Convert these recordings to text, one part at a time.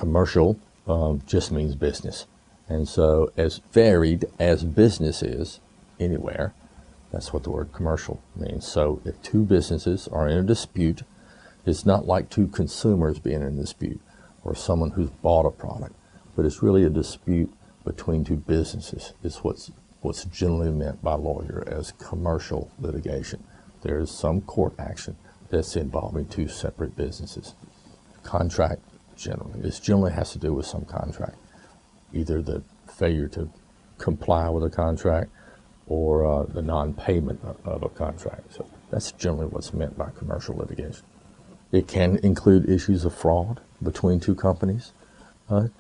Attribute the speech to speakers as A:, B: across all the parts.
A: commercial just means business. And so as varied as business is anywhere, that's what the word commercial means. So if two businesses are in a dispute, it's not like two consumers being in a dispute or someone who's bought a product, but it's really a dispute between two businesses. It's what's generally meant by lawyer as commercial litigation. There is some court action that's involving two separate businesses. Contract generally has to do with some contract, either the failure to comply with a contract or the non-payment of a contract. So that's generally what's meant by commercial litigation. It can include issues of fraud between two companies.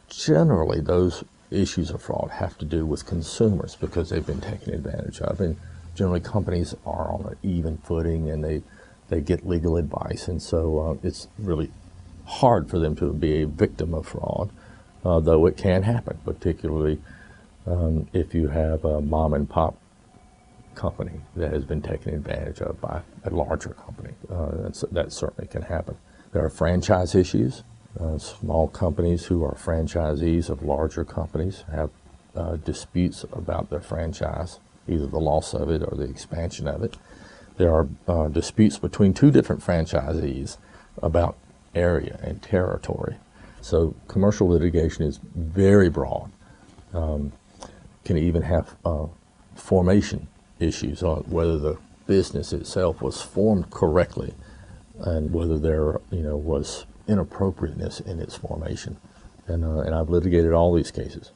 A: Generally, those issues of fraud have to do with consumers because they've been taken advantage of. And generally, companies are on an even footing and they get legal advice. And so it's really hard for them to be a victim of fraud, though it can happen, particularly if you have a mom and pop company that has been taken advantage of by a larger company. That certainly can happen. There are franchise issues. Small companies who are franchisees of larger companies have disputes about their franchise, either the loss of it or the expansion of it. There are disputes between two different franchisees about area and territory. So commercial litigation is very broad. Can even have formation issues on whether the business itself was formed correctly and whether there was inappropriateness in its formation. And I've litigated all these cases.